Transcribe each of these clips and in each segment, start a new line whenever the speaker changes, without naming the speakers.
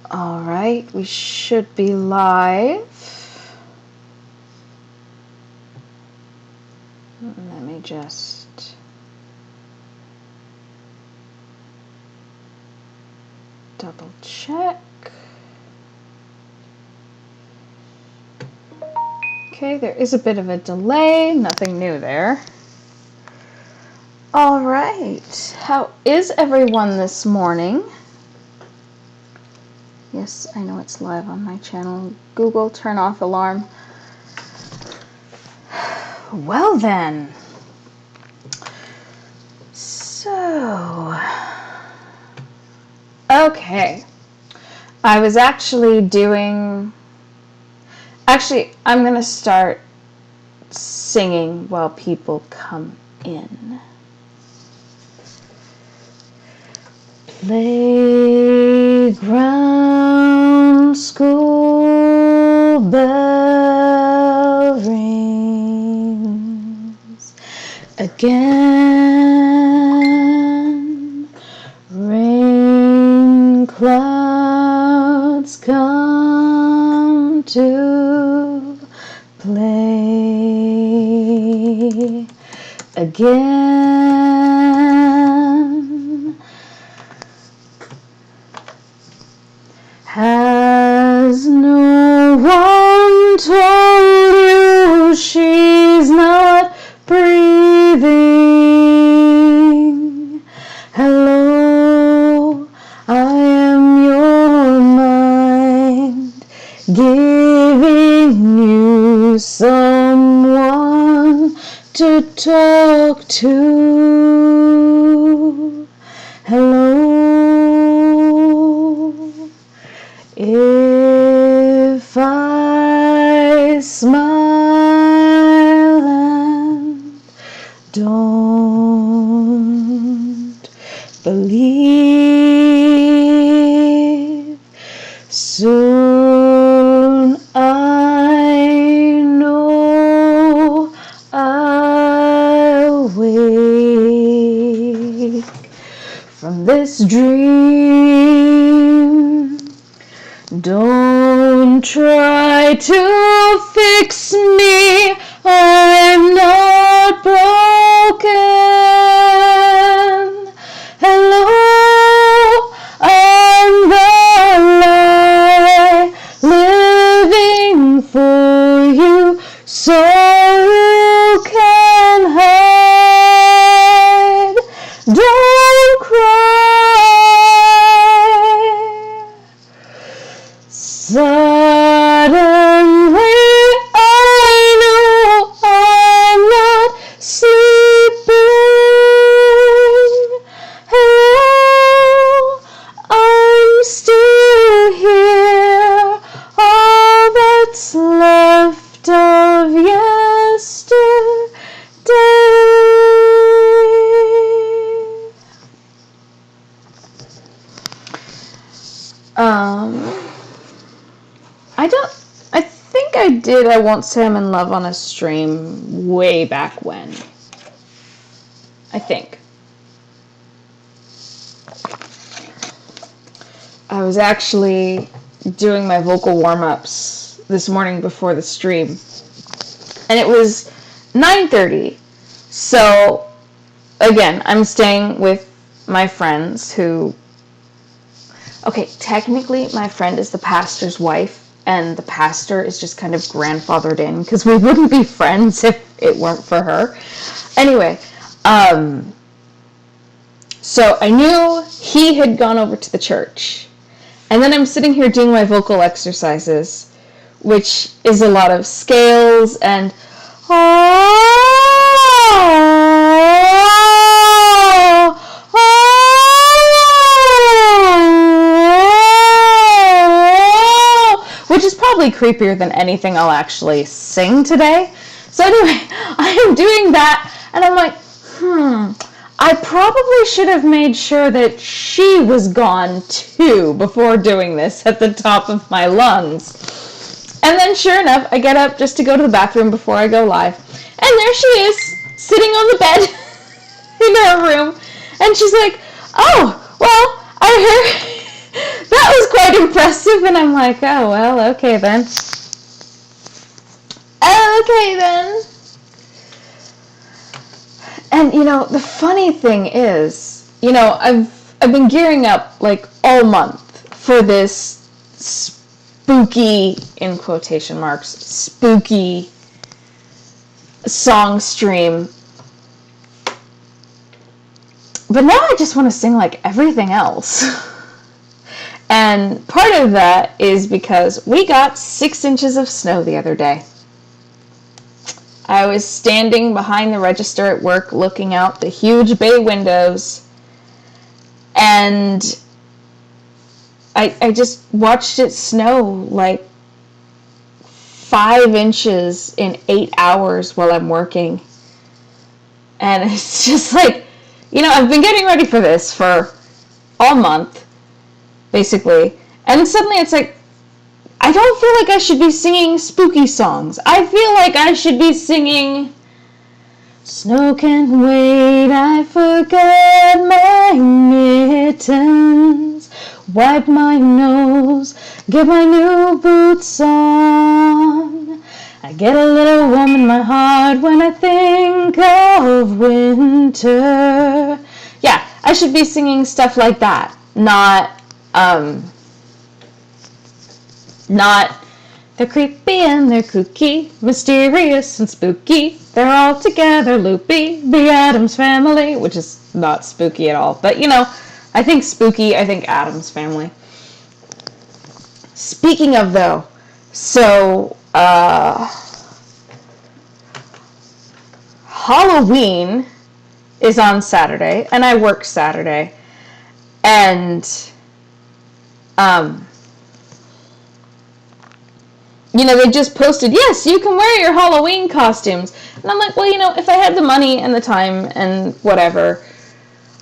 All right, we should be live. Let me just double check. Okay, there is a bit of a delay, nothing new there. All right, how is everyone this morning? Yes, I know it's live on my channel. Google, turn off alarm. Well then. So, okay. I was actually doing... Actually, I'm going to start singing while people come in. Playground, school bell rings again. Rain clouds come to play again. Has no one told you she's not breathing? Hello, I am your mind, giving you someone to talk to. Hello. If I smile and don't believe, soon I know I'll wake from this dream. Don't try to fix me, I'm not broken. Hello, I'm the lie living for you, so you can hide. Don't cry. Suddenly I know I'm not sleeping. Hello, I'm still here. All that's left of yesterday. I think I did I Won't Say I'm in Love on a stream way back when. I think. I was actually doing my vocal warm-ups this morning before the stream. And it was 9:30. So, again, I'm staying with my friends who... Okay, technically, my friend is the pastor's wife, and the pastor is just kind of grandfathered in, because we wouldn't be friends if it weren't for her. Anyway, so I knew he had gone over to the church. And then I'm sitting here doing my vocal exercises, which is a lot of scales and... which is probably creepier than anything I'll actually sing today. So anyway, I am doing that, and I'm like, I probably should have made sure that she was gone too before doing this at the top of my lungs. And then sure enough, I get up just to go to the bathroom before I go live. And there she is, sitting on the bed in her room. And she's like, oh, well, I heard that was quite impressive, and I'm like, oh, well, okay then. Okay then. And, the funny thing is, I've been gearing up, like, all month for this spooky, in quotation marks, spooky song stream. But now I just want to sing like everything else. And part of that is because we got 6 inches of snow the other day. I was standing behind the register at work looking out the huge bay windows, and I just watched it snow like 5 inches in 8 hours while I'm working. And it's just like, I've been getting ready for this for all month, basically. And suddenly it's like, I don't feel like I should be singing spooky songs. I feel like I should be singing, snow can wait, I forgot my mittens, wipe my nose, get my new boots on. I get a little warm in my heart when I think of winter. Yeah, I should be singing stuff like that, not they're creepy and they're kooky, mysterious and spooky. They're all together loopy, the Addams Family, which is not spooky at all. But, I think spooky, I think Addams Family. Speaking of, though, so, Halloween is on Saturday, and I work Saturday. And, they just posted, yes, you can wear your Halloween costumes. And I'm like, well, if I had the money and the time and whatever,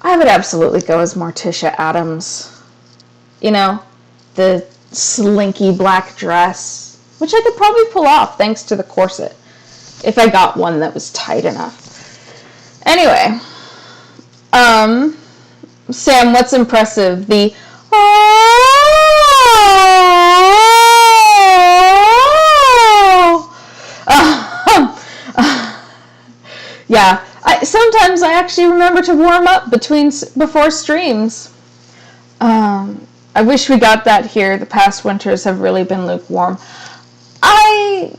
I would absolutely go as Morticia Addams. The slinky black dress, which I could probably pull off thanks to the corset, if I got one that was tight enough. Anyway, Sam, what's impressive? The yeah, sometimes I actually remember to warm up before streams. I wish we got that here. The past winters have really been lukewarm. I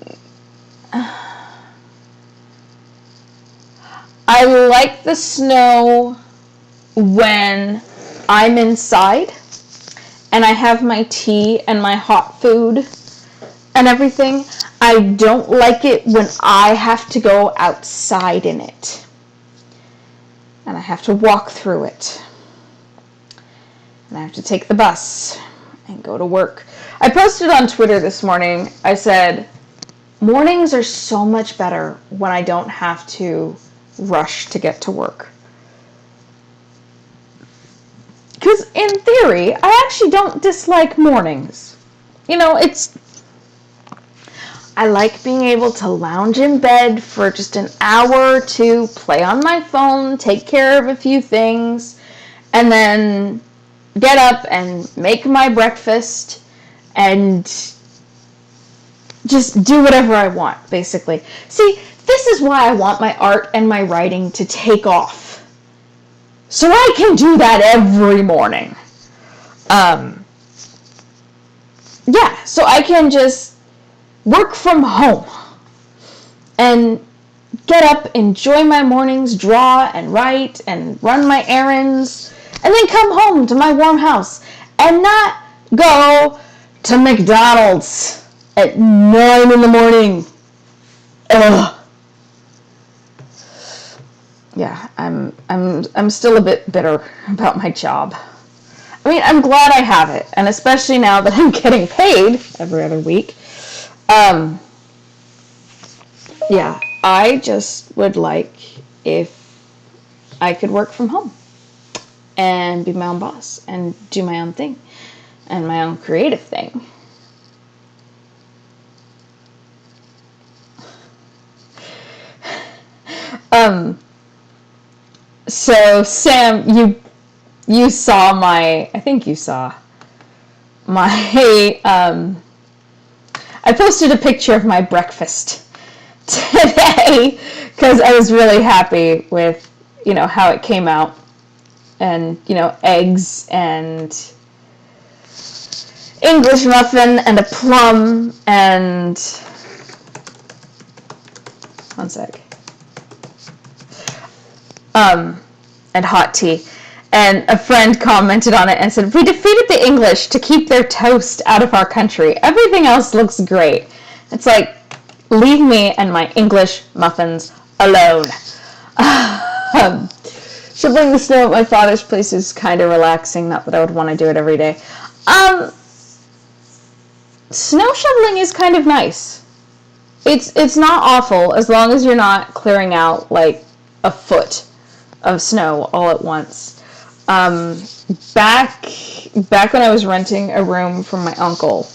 like the snow when I'm inside and I have my tea and my hot food and everything. I don't like it when I have to go outside in it and I have to walk through it and I have to take the bus and go to work. I posted on Twitter this morning, I said, mornings are so much better when I don't have to rush to get to work. Because in theory, I actually don't dislike mornings. I like being able to lounge in bed for just an hour or two, play on my phone, take care of a few things, and then get up and make my breakfast and just do whatever I want, basically. See, this is why I want my art and my writing to take off. So I can do that every morning. Yeah, so I can just work from home and get up, enjoy my mornings, draw and write and run my errands, and then come home to my warm house and not go to McDonald's at 9 in the morning. Ugh. Yeah, I'm still a bit bitter about my job. I mean, I'm glad I have it, and especially now that I'm getting paid every other week. Yeah, I just would like if I could work from home and be my own boss and do my own thing and my own creative thing. So Sam, you saw I think you saw I posted a picture of my breakfast today because I was really happy with, how it came out. And, eggs and English muffin and a plum and, one sec, and hot tea. And a friend commented on it and said, "We defeated the English to keep their toast out of our country. Everything else looks great." It's like, leave me and my English muffins alone. Shoveling the snow at my father's place is kind of relaxing. Not that I would want to do it every day. Snow shoveling is kind of nice. It's not awful as long as you're not clearing out like a foot of snow all at once. Back when I was renting a room from my uncle,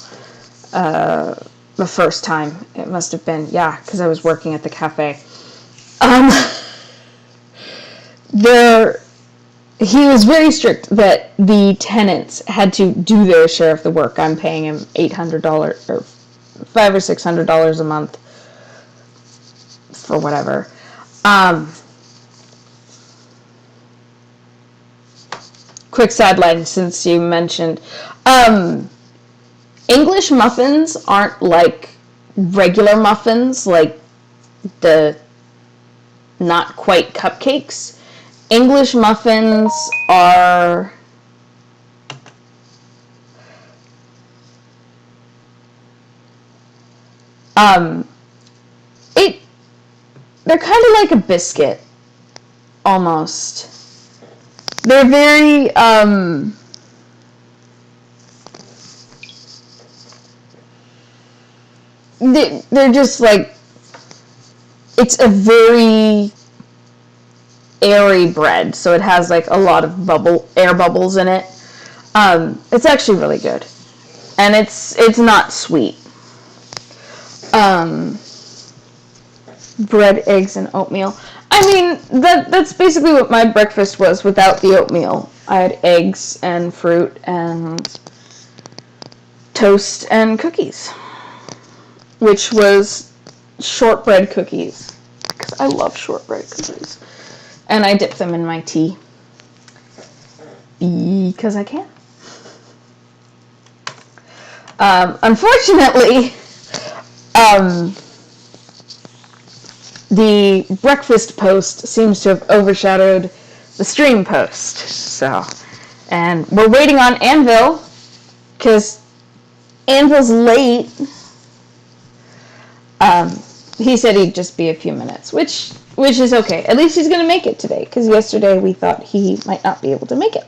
the first time, it must have been, because I was working at the cafe. He was very strict that the tenants had to do their share of the work. I'm paying him $800 or $500 or $600 a month for whatever. Quick sideline, since you mentioned, English muffins aren't like regular muffins, like the not quite cupcakes. English muffins are they're kind of like a biscuit almost. They're very they're just like, it's a very airy bread, so it has like a lot of air bubbles in it. It's actually really good, and it's not sweet. Bread, eggs, and oatmeal. I mean, that's basically what my breakfast was without the oatmeal. I had eggs and fruit and toast and cookies, which was shortbread cookies, because I love shortbread cookies. And I dip them in my tea because I can. Unfortunately, the breakfast post seems to have overshadowed the stream post. So, and we're waiting on Anvil because Anvil's late. He said he'd just be a few minutes, which is okay. At least he's going to make it today, because yesterday we thought he might not be able to make it.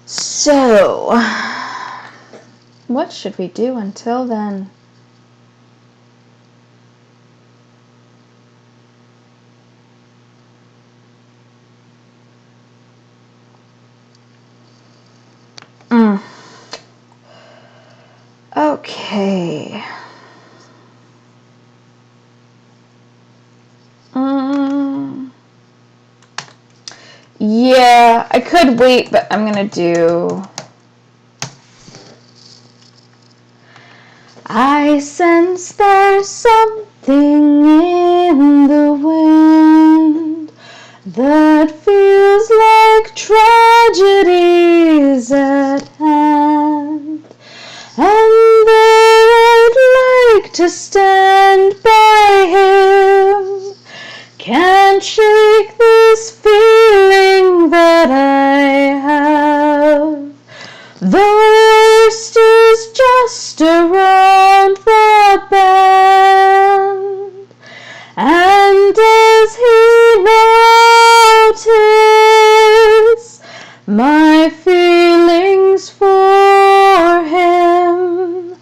So, what should we do until then? Okay. Yeah, I could wait, but I'm gonna do... I sense there's something in the wind that feels like tragedies at hand, and there I'd like to stand by him. Can't shake this feeling that I have. The worst is just around the bend, and does he notice my feelings for him?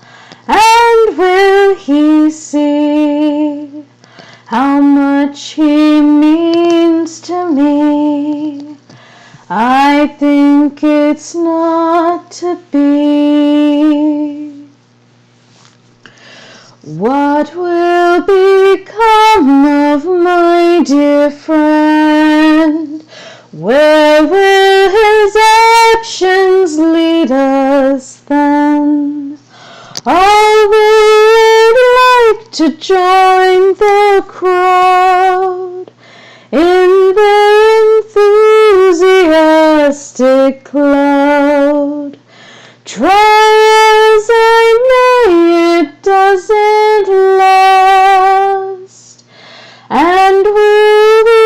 And will he see how much he means to me? I think it's not to be. What will become of my dear friend? Where will his actions lead us then? All would like to join the crowd in their enthusiastic cloud. Try as I may, it doesn't last. And will we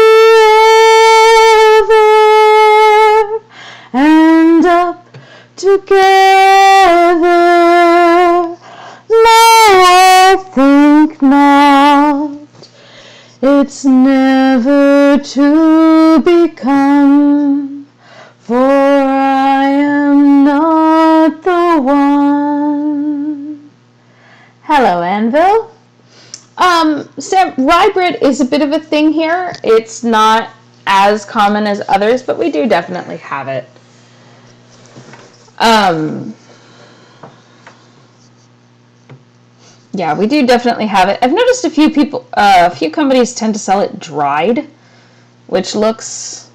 ever end up together? No, I think not. It's never to become, for I am not the one. Hello, Anvil. Sam, rye bread is a bit of a thing here. It's not as common as others, but we do definitely have it. Yeah, we do definitely have it. I've noticed a few companies tend to sell it dried, which looks,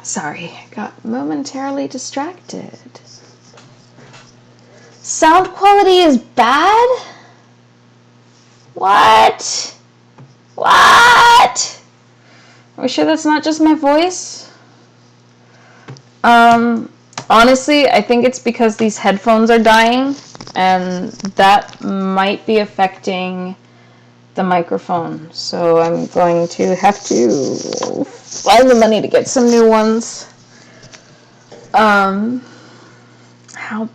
Sorry, I got momentarily distracted. Sound quality is bad? What? What? Are we sure that's not just my voice? Honestly, I think it's because these headphones are dying, and that might be affecting the microphone. So I'm going to have to find the money to get some new ones. How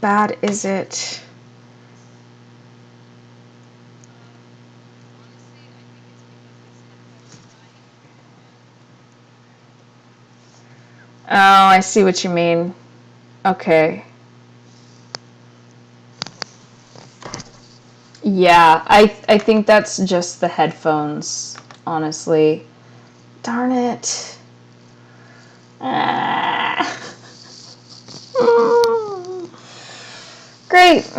bad is it? Oh, I see what you mean. Okay. Yeah, I think that's just the headphones, honestly. Darn it. Great.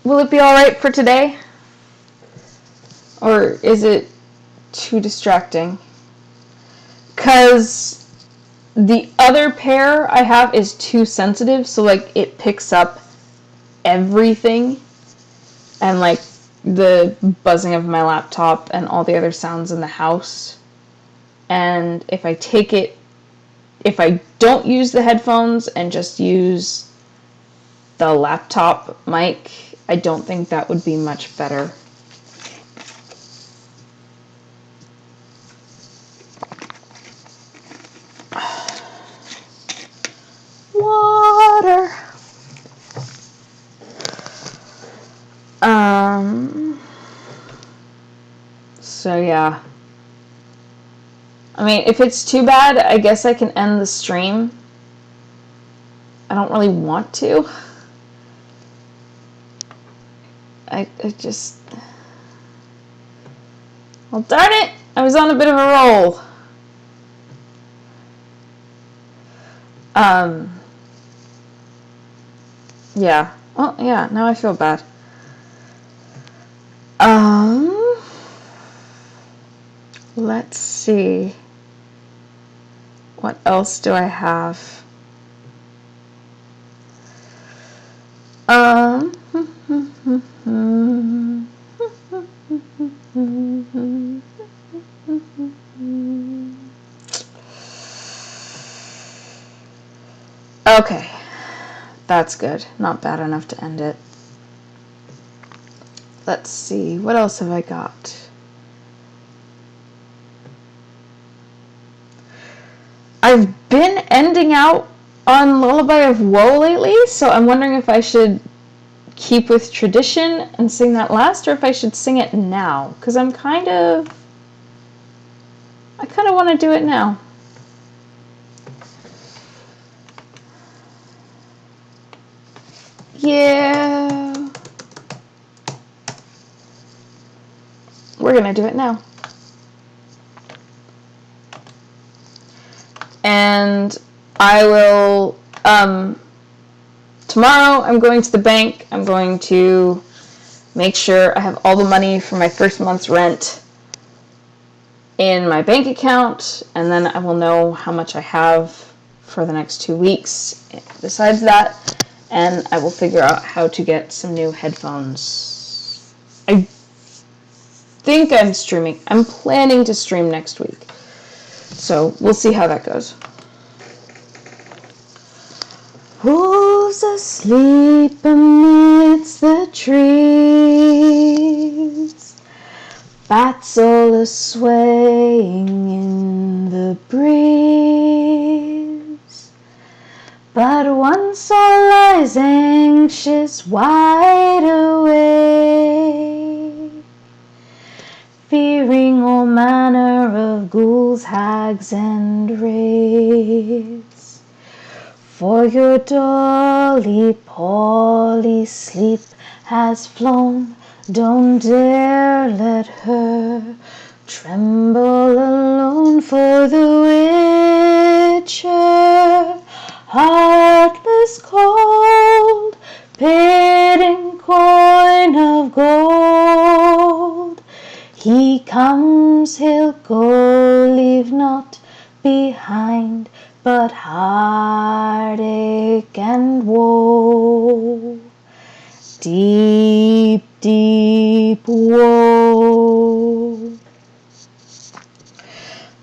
Will it be alright for today? Or is it too distracting? Because the other pair I have is too sensitive, so like it picks up everything, and like the buzzing of my laptop and all the other sounds in the house. And if I don't use the headphones and just use the laptop mic, I don't think that would be much better. Water. So yeah. I mean, if it's too bad, I guess I can end the stream. I don't really want to. I just... Well, darn it! I was on a bit of a roll. Yeah. Oh, yeah, now I feel bad. Let's see. What else do I have? Okay. That's good. Not bad enough to end it. Let's see. What else have I got? I've been ending out on Lullaby of Woe lately, so I'm wondering if I should keep with tradition and sing that last, or if I should sing it now, because I kind of want to do it now. Yeah. We're going to do it now. And I will, tomorrow I'm going to the bank. I'm going to make sure I have all the money for my first month's rent in my bank account, and then I will know how much I have for the next 2 weeks besides that, and I will figure out how to get some new headphones. I think I'm streaming. I'm planning to stream next week, so we'll see how that goes. Wolves asleep amidst the trees, bats all a-swaying in the breeze, but one soul lies anxious, wide awake, fearing all manner of ghouls, hags, and wraiths. For your Dolly Polly sleep has flown, don't dare let her tremble alone. For the witcher, heartless cold, pitying coin of gold, he comes, he'll go, leave naught behind but heartache and woe, deep, deep woe.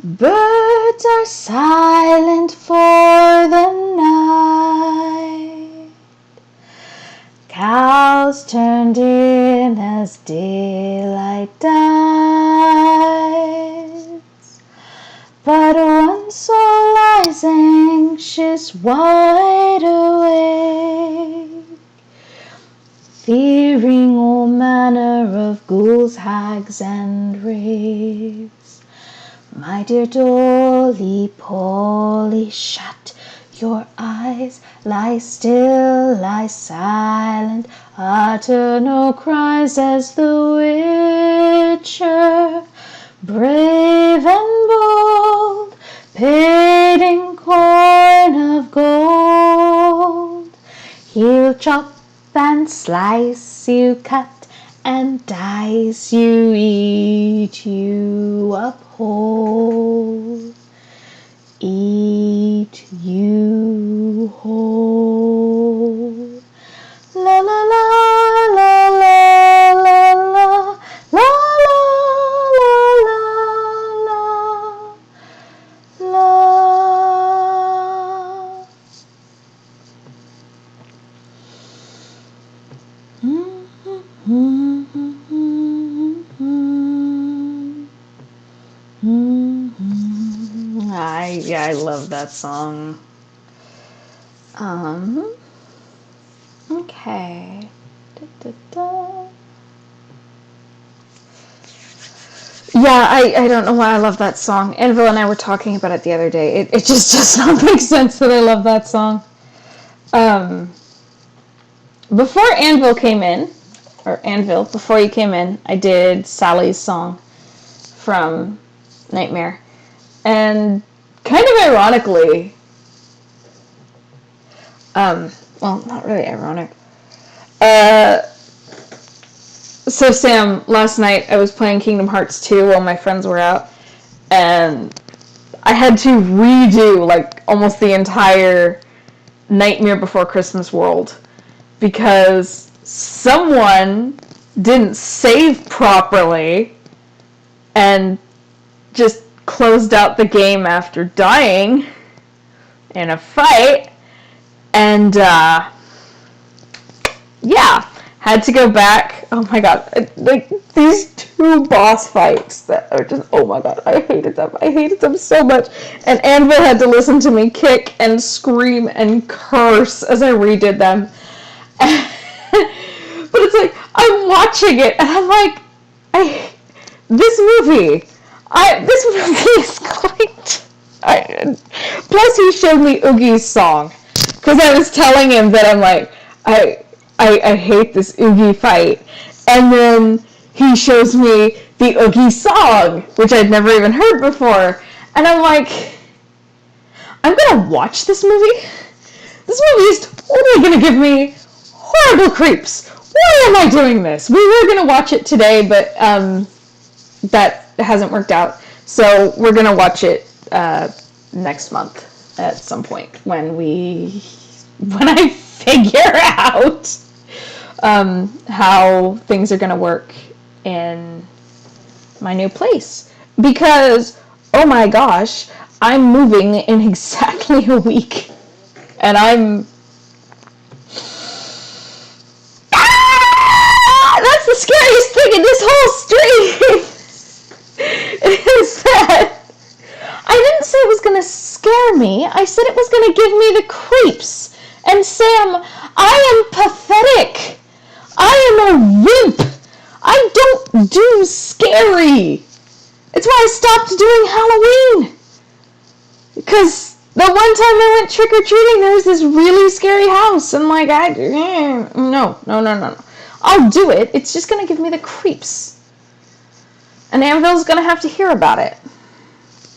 Birds are silent for the night, cows turned in as daylight dies, but one soul lies anxious, wide awake, fearing all manner of ghouls, hags, and wraiths. My dear Dolly Polly, shut your eyes, lie still, lie silent, utter no cries, as the witcher, brave and bold, pitying coin of gold, he'll chop and slice you, cut and dice you, eat you up whole, eat you whole. La la la la la la la la la la la. I love that song. Okay. Yeah, I don't know why I love that song. Anvil and I were talking about it the other day. It just does not make sense that I love that song. Before Anvil came in, before you came in, I did Sally's song from Nightmare. And kind of ironically, well, not really ironic. So Sam, last night I was playing Kingdom Hearts 2 while my friends were out, and I had to redo like almost the entire Nightmare Before Christmas world because someone didn't save properly and just closed out the game after dying in a fight, and had to go back. Oh my god, like these two boss fights that are just, oh my god, I hated them so much, and Anvil had to listen to me kick and scream and curse as I redid them. But it's like, I'm watching it and I'm like, this movie is quite... Plus he showed me Oogie's song, because I was telling him that I'm like, I hate this Oogie fight, and then he shows me the Oogie song, which I'd never even heard before, and I'm like, I'm gonna watch this movie? This movie is totally gonna give me horrible creeps. why am I doing this? We were going to watch it today, but that hasn't worked out. So we're going to watch it next month at some point when I figure out how things are going to work in my new place. Because, oh my gosh, I'm moving in exactly a week. And that's the scariest thing in this whole stream. Is that I didn't say it was going to scare me. I said it was going to give me the creeps. And Sam, I am pathetic. I am a wimp. I don't do scary. It's why I stopped doing Halloween. Because the one time I went trick-or-treating, there was this really scary house. And like, no. I'll do it. It's just going to give me the creeps. And Anvil's going to have to hear about it.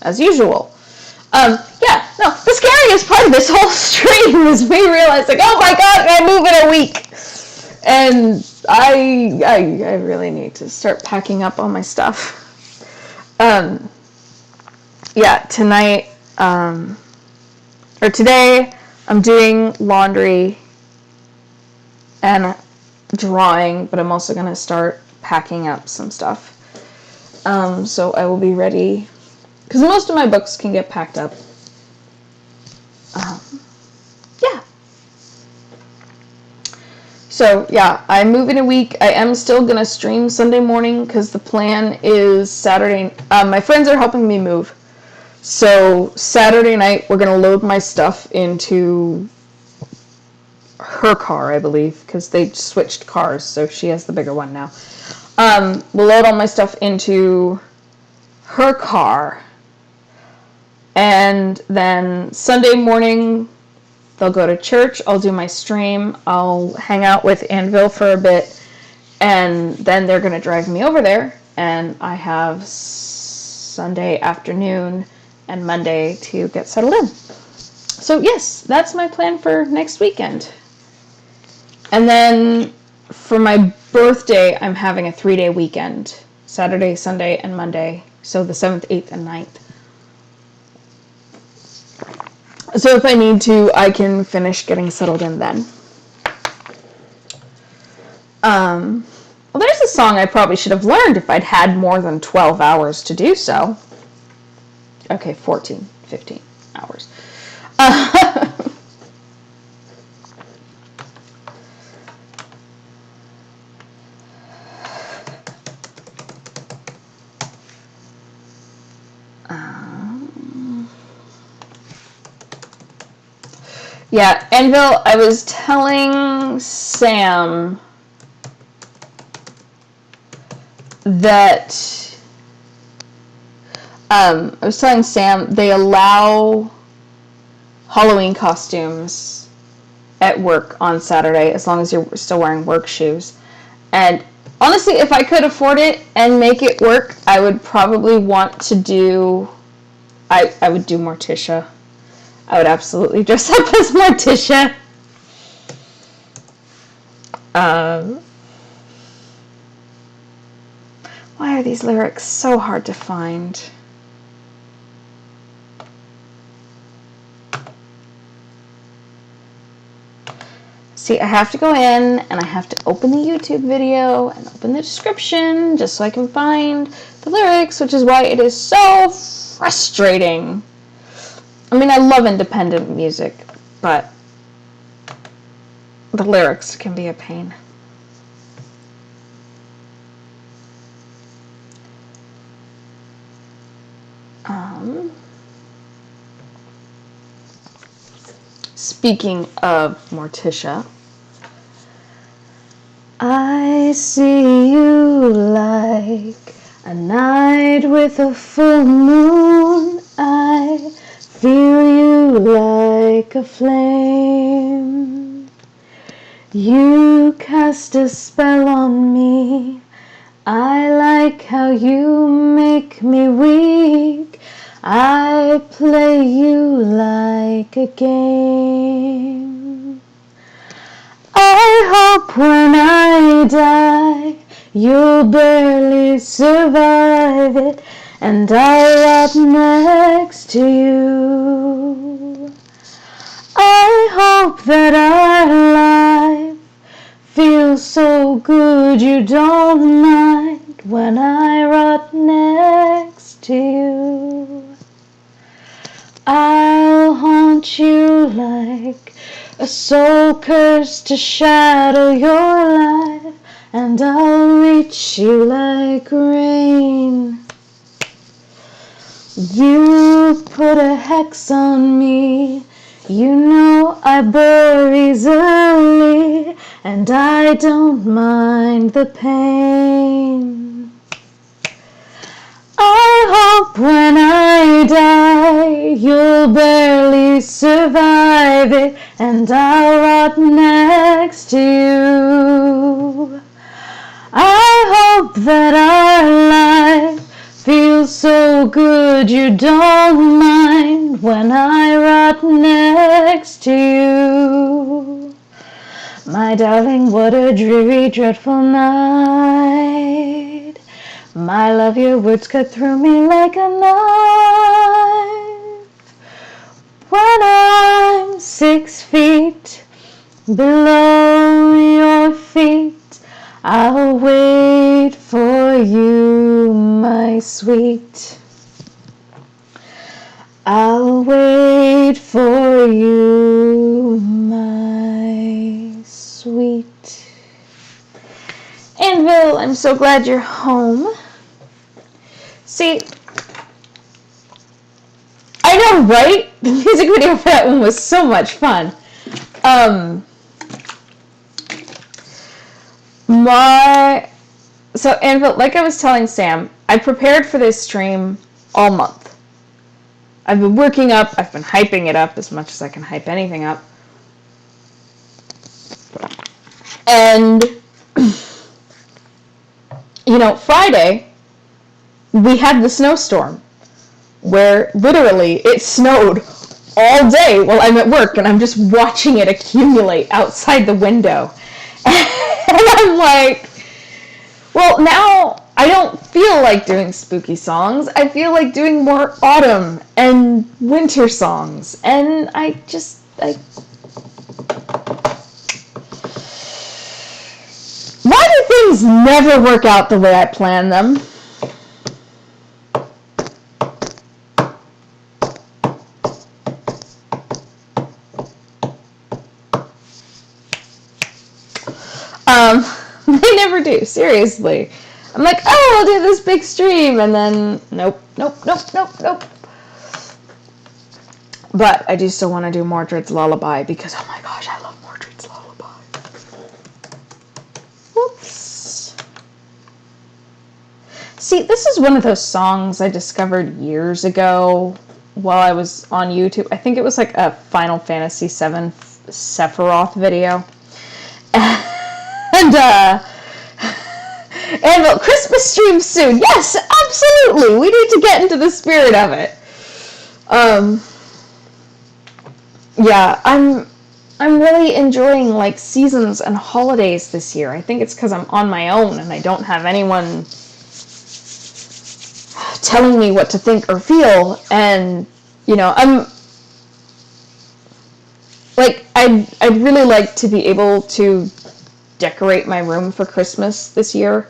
As usual. The scariest part of this whole stream was me realizing, oh my god, I move in a week. And I really need to start packing up all my stuff. Tonight, today, I'm doing laundry and drawing, but I'm also going to start packing up some stuff. So I will be ready, because most of my books can get packed up. So, I move in a week. I am still going to stream Sunday morning, because the plan is Saturday. My friends are helping me move. So, Saturday night, we're going to load my stuff into her car, I believe, because they switched cars, so she has the bigger one now. We'll load all my stuff into her car. And then Sunday morning, they'll go to church. I'll do my stream. I'll hang out with Anvil for a bit. And then they're going to drive me over there. And I have Sunday afternoon and Monday to get settled in. So yes, that's my plan for next weekend. And then for my birthday, I'm having a 3-day weekend. Saturday, Sunday, and Monday. So the 7th, 8th, and 9th. So if I need to, I can finish getting settled in then. Well, there's a song I probably should have learned if I'd had more than 12 hours to do so. Okay, 14, 15 hours. Anvil, I was telling Sam that they allow Halloween costumes at work on Saturday as long as you're still wearing work shoes. And honestly, if I could afford it and make it work, I would probably want to do... I would do Morticia. I would absolutely dress up as Morticia. Why are these lyrics so hard to find? See, I have to go in and I have to open the YouTube video and open the description just so I can find the lyrics, which is why it is so frustrating. I mean, I love independent music, but the lyrics can be a pain. Speaking of Morticia, I see you like a night with a full moon. I feel you like a flame. You cast a spell on me. I like how you make me weak. I play you like a game. I hope when I I die, you'll barely survive it, and I'll rot next to you. I hope that our life feels so good you don't mind when I rot next to you. I'll haunt you like a soul cursed to shadow your life, and I'll reach you like rain. You put a hex on me, you know I bore easily, and I don't mind the pain. I hope when I die, you'll barely survive it, and I'll rot next to you. I hope that our life feels so good you don't mind when I rot next to you. My darling, what a dreary, dreadful night. My love, your words cut through me like a knife. When I'm 6 feet below your feet, I'll wait for you, my sweet. I'll wait for you, my sweet. Anvil, I'm so glad you're home. See, I know, right? The music video for that one was so much fun. So Anvil, like I was telling Sam, I prepared for this stream all month. I've been working up, I've been hyping it up as much as I can hype anything up. And, you know, Friday, we had the snowstorm, where literally it snowed all day while I'm at work, and I'm just watching it accumulate outside the window. And I'm like, well, now I don't feel like doing spooky songs. I feel like doing more autumn and winter songs. And why do things never work out the way I plan them? They never do, seriously. I'm like, oh, I'll do this big stream, and then nope. But I do still want to do Mordred's Lullaby, because oh my gosh, I love Mordred's Lullaby. Whoops. See, this is one of those songs I discovered years ago while I was on YouTube. I think it was like a Final Fantasy VII Sephiroth video. And Christmas stream soon. Yes, absolutely. We need to get into the spirit of it. Yeah, I'm really enjoying like seasons and holidays this year. I think it's because I'm on my own and I don't have anyone telling me what to think or feel. And you know, I'm like I'd really like to be able to decorate my room for Christmas this year.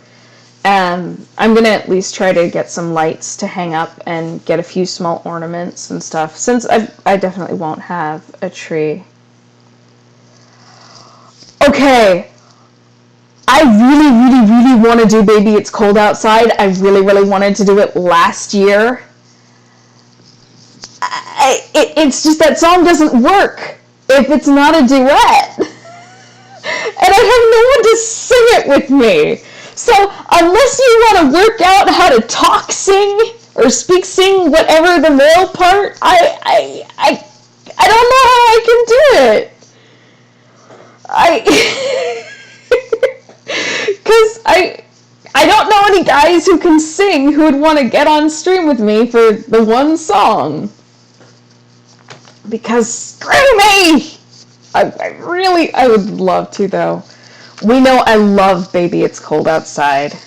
I'm gonna at least try to get some lights to hang up and get a few small ornaments and stuff, since I definitely won't have a tree. Okay, I really want to do Baby It's Cold Outside. I really wanted to do it last year. It's just that song doesn't work if it's not a duet. And I have no one to sing it with me. So unless you want to work out how to talk sing or speak sing whatever the male part, I don't know how I can do it. Because I don't know any guys who can sing who would want to get on stream with me for the one song. Because screw me! I would love to though. We know I love Baby It's Cold Outside.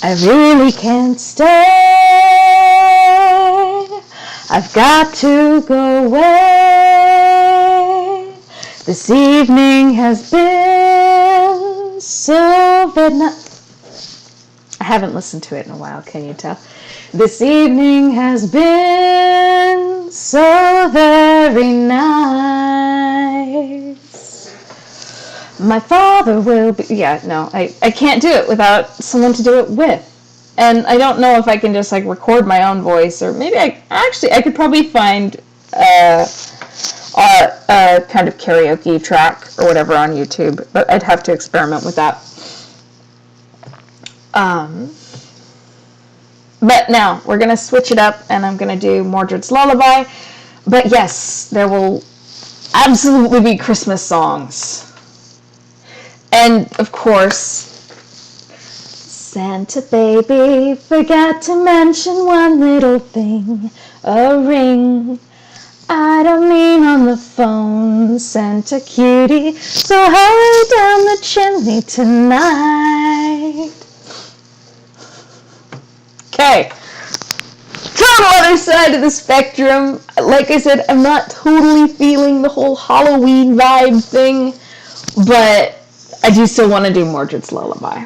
I really can't stay. I've got to go away. This evening has been so very I haven't listened to it in a while, can you tell? This evening has been so very nice. My father will be... Yeah, no, I can't do it without someone to do it with. And I don't know if I can just, like, record my own voice, or maybe I could probably find a kind of karaoke track or whatever on YouTube, but I'd have to experiment with that. But now, we're going to switch it up, and I'm going to do Mordred's Lullaby. But yes, there will absolutely be Christmas songs. And, of course, Santa baby, forgot to mention one little thing, a ring. I don't mean on the phone, Santa cutie, so hurry down the chimney tonight. Okay, total other side of the spectrum. Like I said, I'm not totally feeling the whole Halloween vibe thing, but I do still want to do Mordred's Lullaby.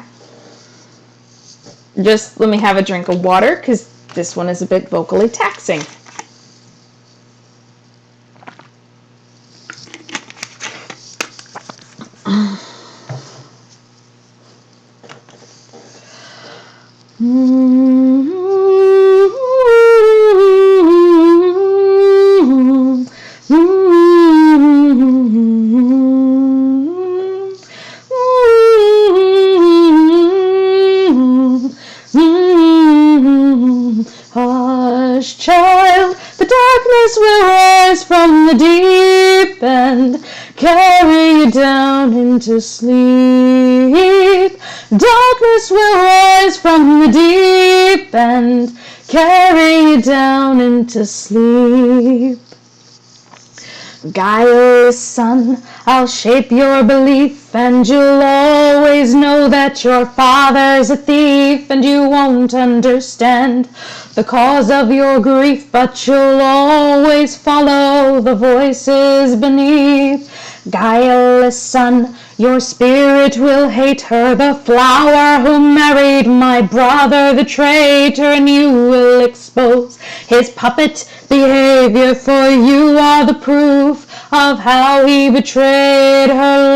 Just let me have a drink of water, because this one is a bit vocally taxing. Hush, child, the darkness will rise from the deep end, carry you down into sleep. Darkness will rise from the deep end, carry you down into sleep. Guileless son, I'll shape your belief, and you'll always know that your father's a thief, and you won't understand the cause of your grief, but you'll always follow the voices beneath. Guileless son, your spirit will hate her, the flower who married my brother the traitor, and you will expose his puppet behavior, for you are the proof of how he betrayed her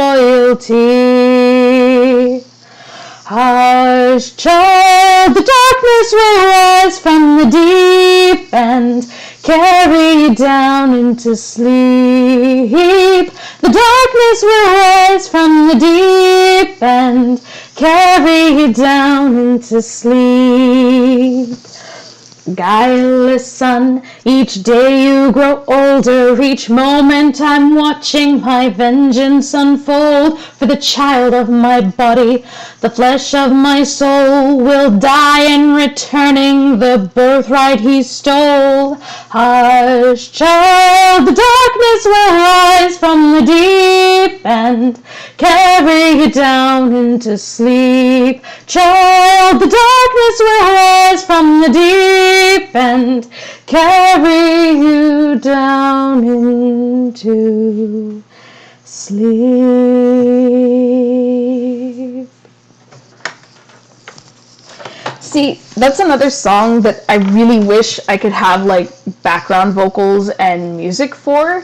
loyalty. Hush, child, the darkness will rise from the deep end, carry you down into sleep. The darkness will rise from the deep end, carry you down into sleep. Guileless son, each day you grow older, each moment I'm watching my vengeance unfold. For the child of my body, the flesh of my soul, will die in returning the birthright he stole. Hush, child, the darkness will rise from the deep end, carry you down into sleep. Child, the darkness will rise from the deep end, carry you down into sleep. See, that's another song that I really wish I could have like background vocals and music for,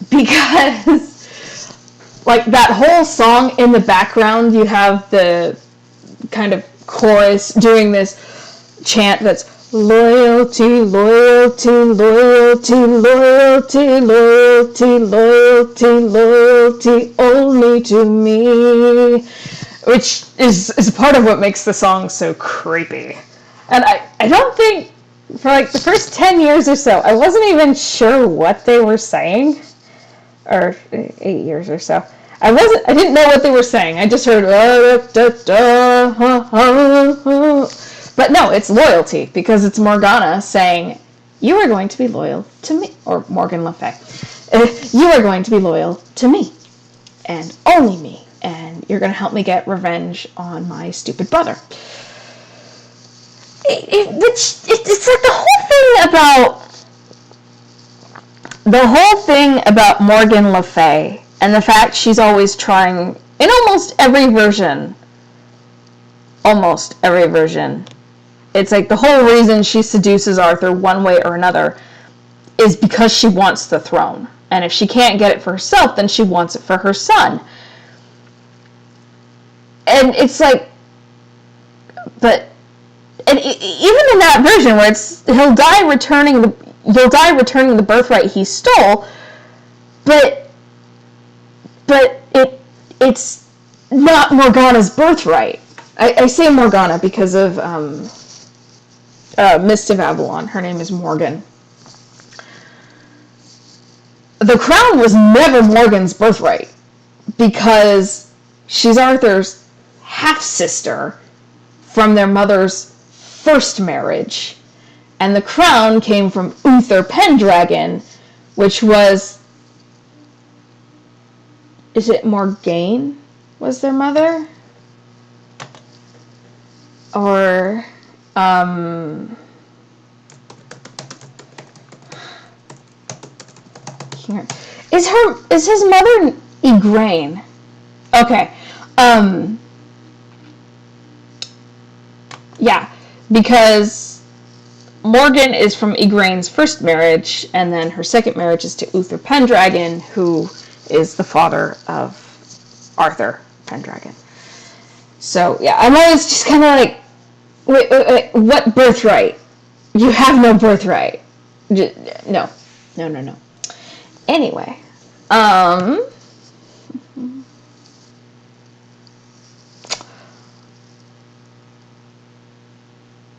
because like that whole song in the background, you have the kind of chorus doing this chant that's loyalty, loyalty, loyalty, loyalty, loyalty, loyalty, loyalty, only to me, which is part of what makes the song so creepy. And I don't think, for like the first 10 years or so, I wasn't even sure what they were saying, or 8 years or so. I didn't know what they were saying. I just heard, but no, it's loyalty, because it's Morgana saying, you are going to be loyal to me, or Morgan Le Fay. You are going to be loyal to me, and only me, and you're going to help me get revenge on my stupid brother. It's like the whole thing about Morgan Le Fay, and the fact she's always trying, in almost every version, it's like the whole reason she seduces Arthur one way or another is because she wants the throne. And if she can't get it for herself, then she wants it for her son. And it's like, and even in that version where you'll die returning the birthright he stole, but it's not Morgana's birthright. I say Morgana because of Mist of Avalon. Her name is Morgan. The crown was never Morgan's birthright because she's Arthur's half-sister from their mother's first marriage. And the crown came from Uther Pendragon, which was... Is it Morgaine was their mother? Or... Is his mother Igraine? Okay. Yeah, because Morgan is from Igraine's first marriage, and then her second marriage is to Uther Pendragon, who is the father of Arthur Pendragon. So, yeah, I'm always just kind of like, wait, what birthright? You have no birthright. No. Anyway,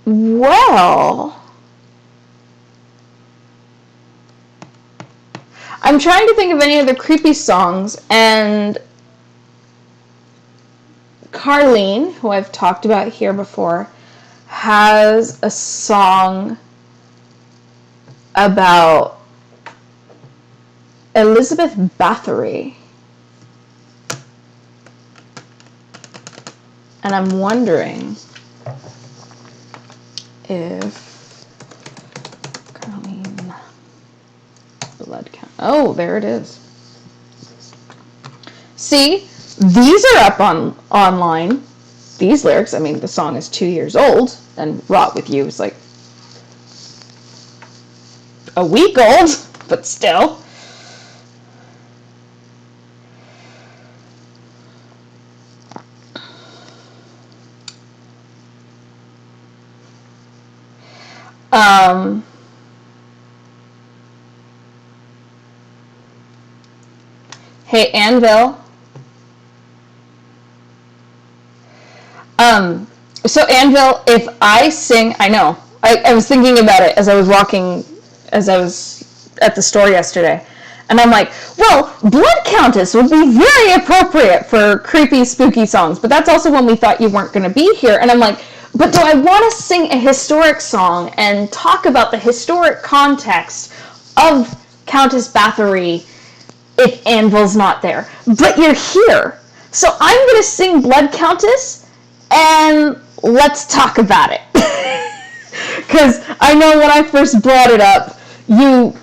well, I'm trying to think of any other creepy songs, and Carlene, who I've talked about here before, has a song about Elizabeth Bathory. And I'm wondering if Carlene blood count. Oh, there it is. See, these are up online. These lyrics, I mean, the song is 2 years old, and Rot With You is like a week old, but still. Hey, Anvil. So Anvil, if I sing, I know, I was thinking about it as I was at the store yesterday, and I'm like, well, Blood Countess would be very appropriate for creepy, spooky songs, but that's also when we thought you weren't going to be here, and I'm like, but do I want to sing a historic song and talk about the historic context of Countess Bathory if Anvil's not there? But you're here, so I'm going to sing Blood Countess, and let's talk about it. Because I know when I first brought it up, we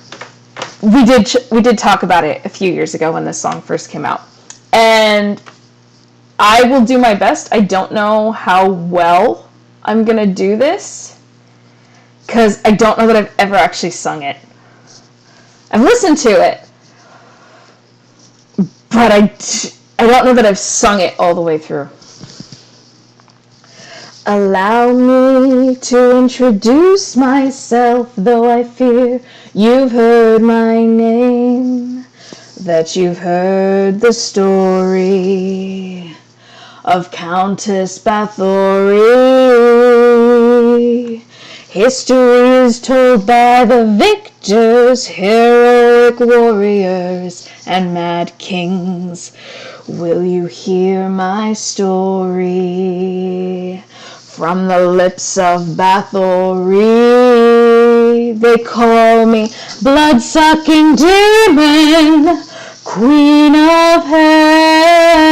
did talk about it a few years ago when this song first came out. And I will do my best. I don't know how well I'm going to do this, because I don't know that I've ever actually sung it. I've listened to it, but I don't know that I've sung it all the way through. Allow me to introduce myself, though I fear you've heard my name, that you've heard the story of Countess Bathory. History is told by the victors, heroic warriors, and mad kings. Will you hear my story? From the lips of Bathory, they call me blood-sucking demon, queen of hell.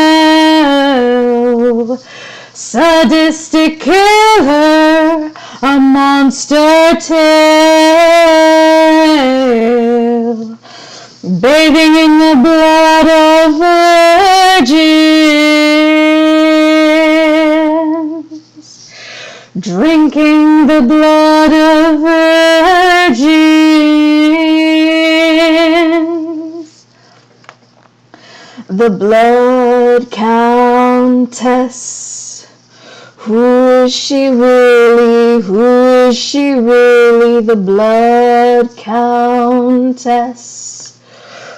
sadistic killer, a monster tale, bathing in the blood of virgins, drinking the blood of virgins. The Blood Countess. Who is she really? Who is she really? The Blood Countess.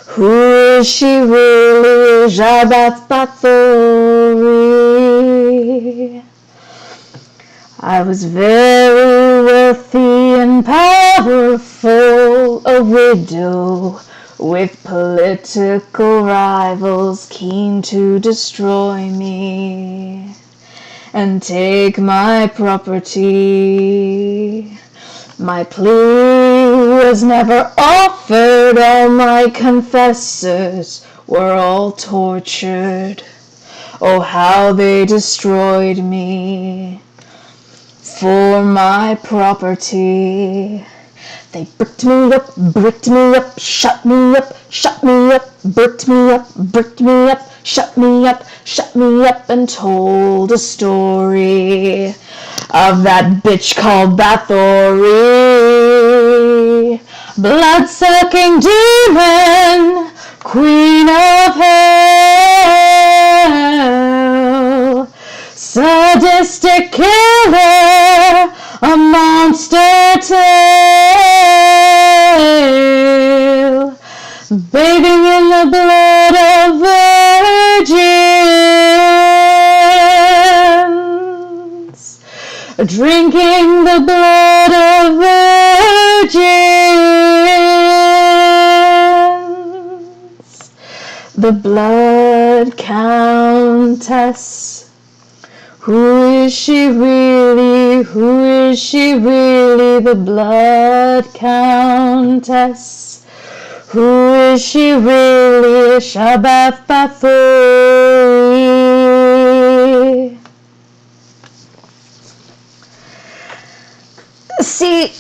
Who is she really? Jabbath Bathory. I was very wealthy and powerful, a widow with political rivals keen to destroy me and take my property. My plea was never offered, all my confessors were all tortured. Oh, how they destroyed me for my property. They bricked me up, shut me up, bricked me up, shut me up, and told a story of that bitch called Bathory. Blood-sucking demon, queen of hell, sadistic killer, a monster tale, bathing in the blood of virgins, drinking the blood of virgins. The Blood Countess. Who is she really? Who is she really? The Blood Countess. Who is she really? Jabbath Bathory. See,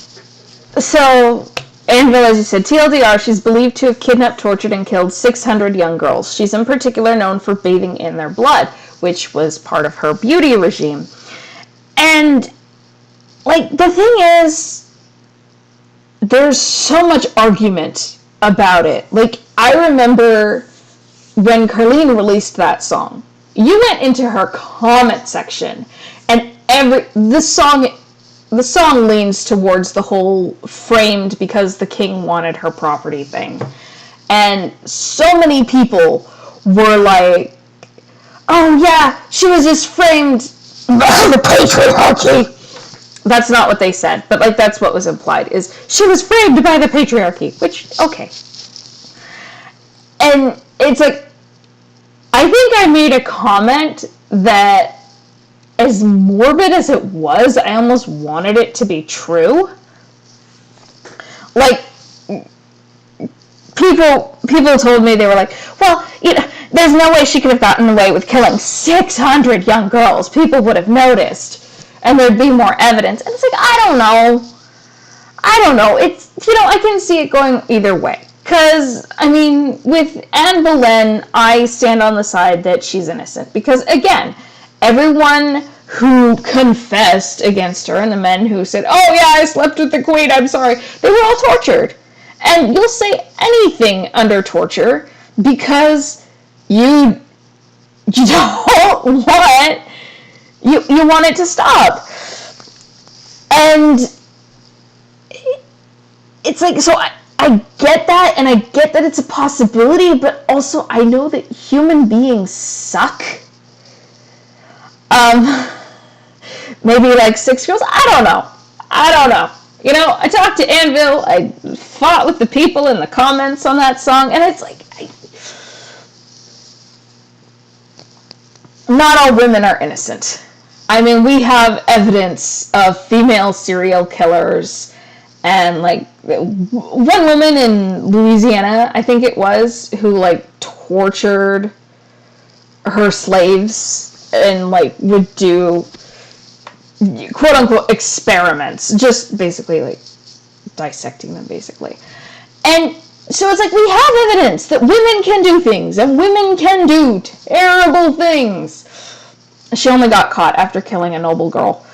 so Anvil, as you said, TLDR, she's believed to have kidnapped, tortured, and killed 600 young girls. She's in particular known for bathing in their blood, which was part of her beauty regime. And, like, the thing is, there's so much argument about it. Like, I remember when Carlene released that song, you went into her comment section, and the song leans towards the whole framed because the king wanted her property thing. And so many people were like, oh yeah, she was just framed by the patriarchy. That's not what they said, but like that's what was implied, is she was framed by the patriarchy, which, okay. And it's like, I think I made a comment that as morbid as it was, I almost wanted it to be true. Like, people told me, they were like, well, you know, there's no way she could have gotten away with killing 600 young girls. People would have noticed, and there'd be more evidence. And it's like, I don't know. It's, you know, I can see it going either way. Because, I mean, with Anne Boleyn, I stand on the side that she's innocent. Because, again, everyone who confessed against her and the men who said, oh yeah, I slept with the queen, I'm sorry, they were all tortured. And you'll say anything under torture because you don't want, you want it to stop. And it's like, so I get that, and I get that it's a possibility, but also I know that human beings suck. Maybe like 6 girls, I don't know. You know, I talked to Anvil, I fought with the people in the comments on that song, and it's like, not all women are innocent. I mean, we have evidence of female serial killers, and like, one woman in Louisiana, I think it was, who like tortured her slaves, and like would do quote unquote experiments, just basically like dissecting them basically. And so it's like we have evidence that women can do things and women can do terrible things. She only got caught after killing a noble girl.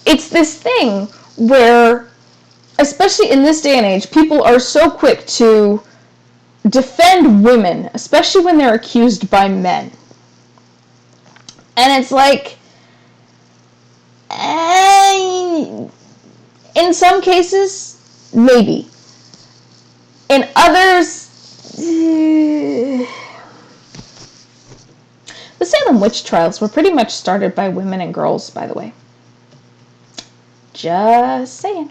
It's this thing where, especially in this day and age, people are so quick to defend women, especially when they're accused by men. And it's like, in some cases, maybe. In others, the Salem witch trials were pretty much started by women and girls, by the way. Just saying.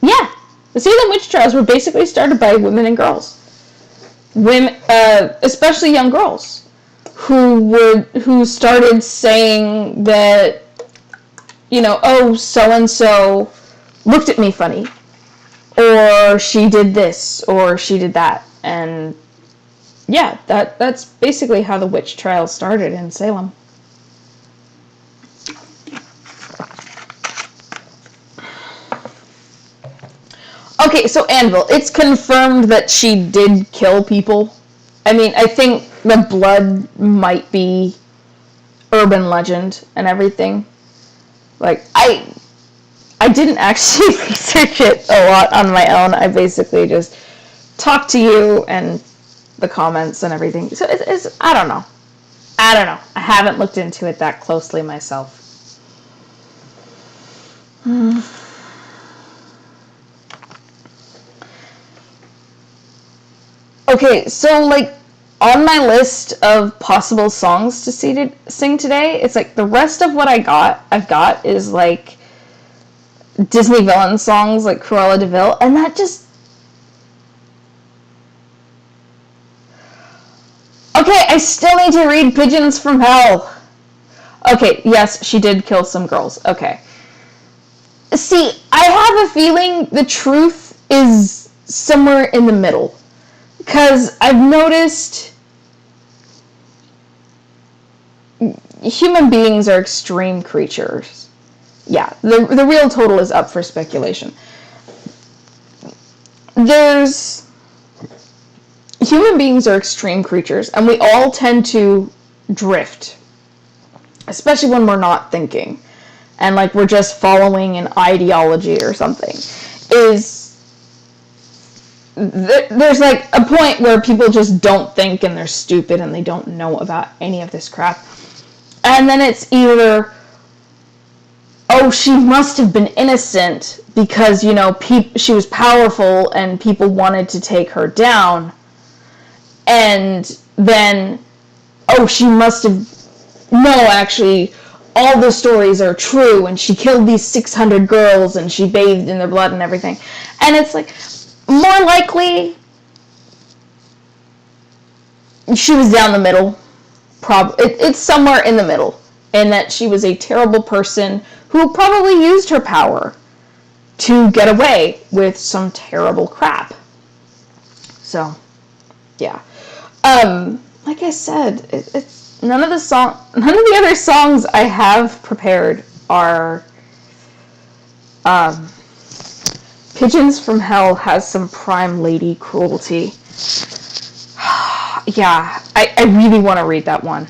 Yeah, the Salem witch trials were basically started by women and girls. Women, especially young girls, who started saying that, you know, oh, so-and-so looked at me funny, or she did this, or she did that, and yeah, that's basically how the witch trials started in Salem. Okay, so Anvil, it's confirmed that she did kill people. I mean, I think the blood might be urban legend and everything. Like, I didn't actually research it a lot on my own. I basically just talked to you and the comments and everything. So it's I don't know. I haven't looked into it that closely myself. Okay, so like on my list of possible songs to sing today, it's like the rest of what I've got is like Disney villain songs like Cruella de Vil, and that just... Okay, I still need to read Pigeons from Hell. Okay, yes, she did kill some girls. Okay. See, I have a feeling the truth is somewhere in the middle. Because I've noticed human beings are extreme creatures. Yeah, the real total is up for speculation. Human beings are extreme creatures, and we all tend to drift. Especially when we're not thinking. And like we're just following an ideology or something. There's like a point where people just don't think and they're stupid and they don't know about any of this crap. And then it's either, oh, she must have been innocent because, you know, she was powerful and people wanted to take her down. And then, oh, she must have, no, actually, all the stories are true and she killed these 600 girls and she bathed in their blood and everything. And it's like, more likely, she was down the middle. It's somewhere in the middle. In that she was a terrible person who probably used her power to get away with some terrible crap. So, yeah. Like I said, it's none of the other songs I have prepared are... Pigeons from Hell has some prime lady cruelty. Yeah, I really want to read that one.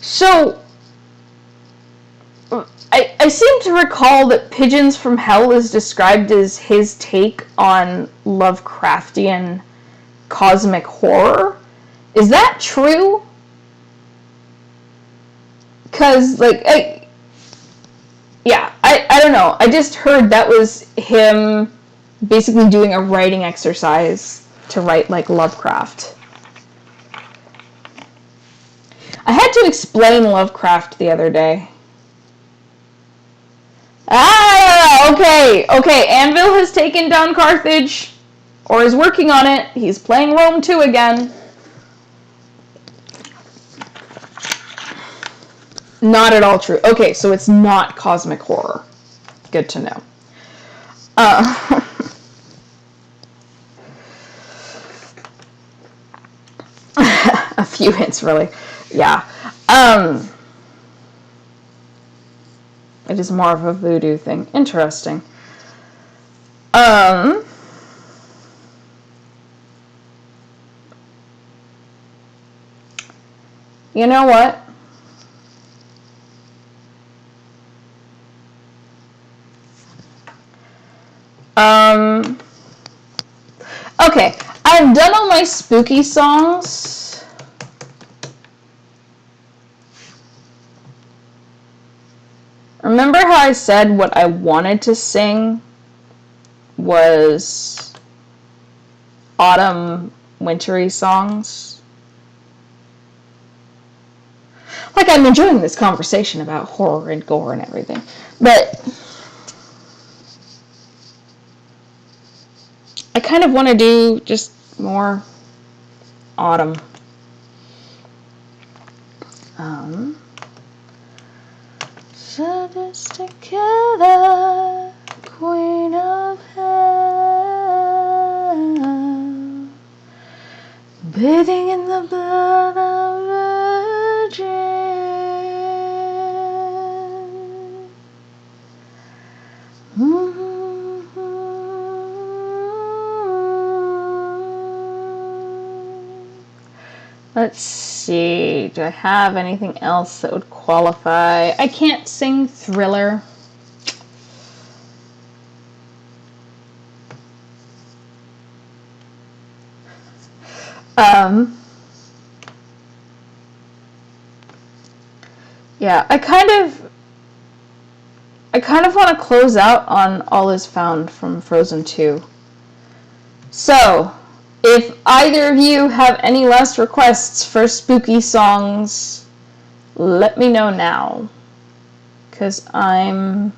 So, I seem to recall that Pigeons from Hell is described as his take on Lovecraftian cosmic horror. Is that true? Because, like, I don't know. I just heard that was him basically doing a writing exercise to write, like, Lovecraft. I had to explain Lovecraft the other day. Okay, Anvil has taken down Carthage, or is working on it. He's playing Rome 2 again. Not at all true. Okay, so it's not cosmic horror. Good to know. Uh, a few hints, really. Yeah. It is more of a voodoo thing. Interesting. You know what? Okay, I've done all my spooky songs. Remember how I said what I wanted to sing was autumn, wintry songs? Like, I'm enjoying this conversation about horror and gore and everything, but I kind of want to do just more autumn. Shut us together, Queen of Hell, bathing in the blood of virgin. Let's see, do I have anything else that would qualify? I can't sing Thriller. Yeah, I kind of want to close out on All Is Found from Frozen 2. So, if either of you have any last requests for spooky songs, let me know now. Because I'm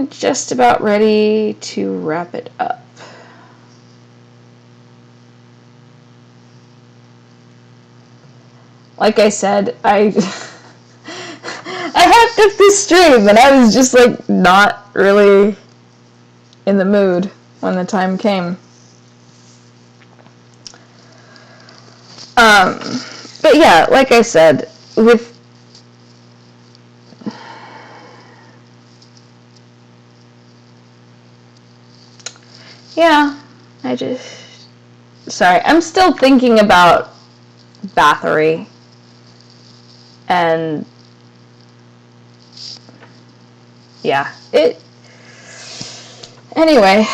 just about ready to wrap it up. Like I said, I hacked up this stream and I was just like not really in the mood when the time came. But yeah, like I said, sorry, I'm still thinking about Bathory. And yeah, anyway,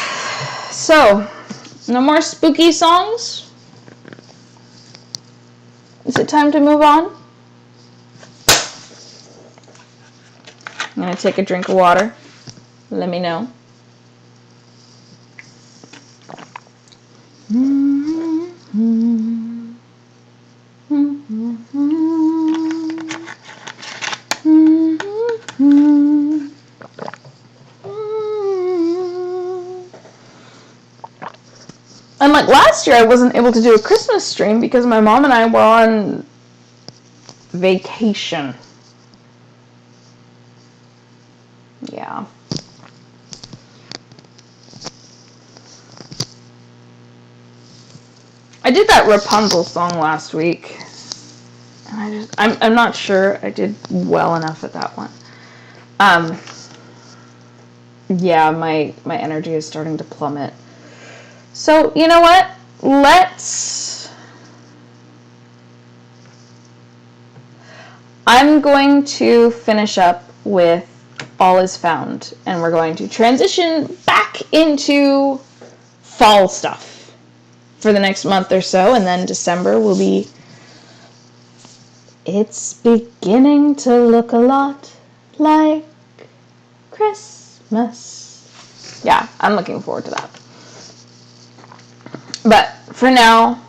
so no more spooky songs? Is it time to move on? I'm gonna take a drink of water. Let me know. And like last year, I wasn't able to do a Christmas stream because my mom and I were on vacation. Yeah. I did that Rapunzel song last week. And I'm not sure I did well enough at that one. Yeah, my energy is starting to plummet. So, you know what? I'm going to finish up with All Is Found, and we're going to transition back into fall stuff for the next month or so, and then December will be... It's beginning to look a lot like Christmas. Yeah, I'm looking forward to that. But for now,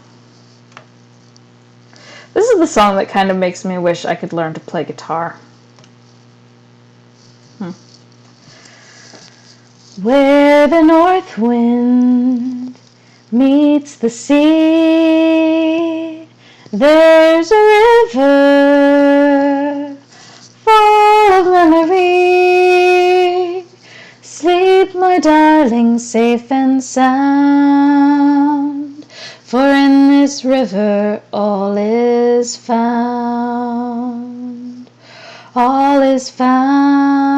this is the song that kind of makes me wish I could learn to play guitar. Where the north wind meets the sea, there's a river dwelling safe and sound, for in this river all is found. All is found.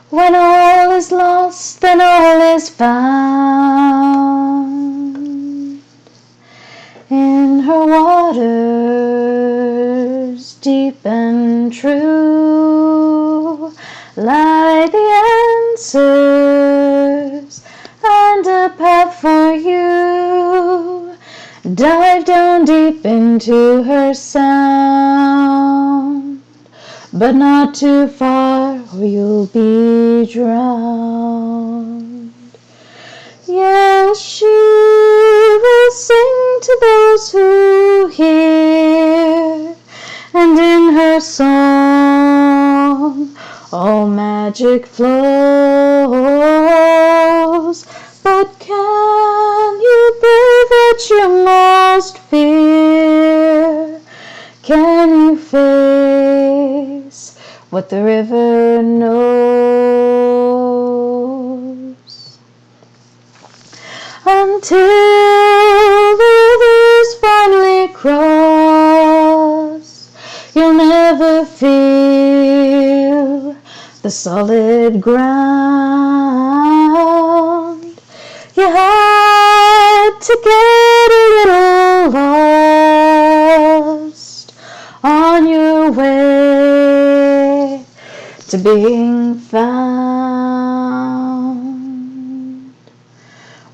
When all is lost, then all is found. In her waters, deep and true, lie the answers and a path for you. Dive down deep into her sound, but not too far or you'll be drowned. Yes, she will sing to those who hear, and in her song all magic flows. But can you brave what you most fear? Can you face what the river knows? Until the river's finally crossed, you'll never feel the solid ground. You had to get a little lost on your way to being found.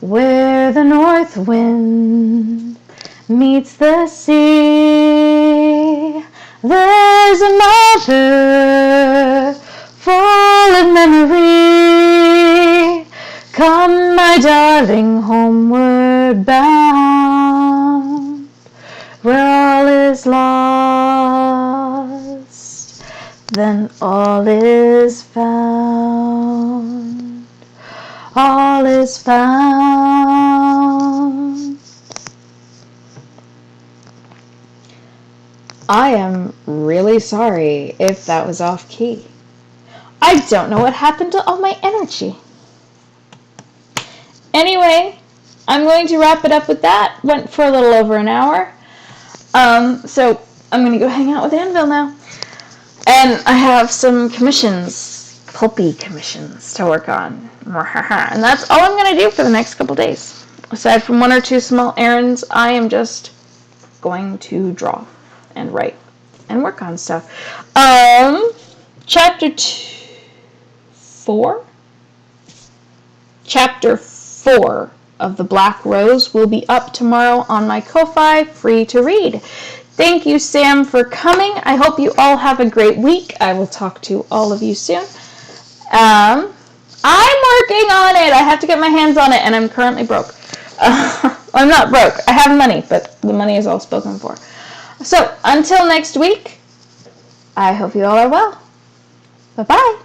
Where the north wind meets the sea, there's a mother full of memory. Come, my darling, homeward bound, where all is lost, then all is found. All is found. I am really sorry if that was off key. I don't know what happened to all my energy. Anyway, I'm going to wrap it up with that. Went for a little over an hour. So I'm going to go hang out with Anvil now. And I have some commissions, pulpy commissions to work on. And that's all I'm going to do for the next couple days. Aside from one or two small errands, I am just going to draw and write and work on stuff. Chapter 4 of The Black Rose will be up tomorrow on my Ko-Fi, free to read. Thank you, Sam, for coming. I hope you all have a great week. I will talk to all of you soon. I'm working on it. I have to get my hands on it, and I'm currently broke. I'm not broke. I have money, but the money is all spoken for. So, until next week, I hope you all are well. Bye-bye.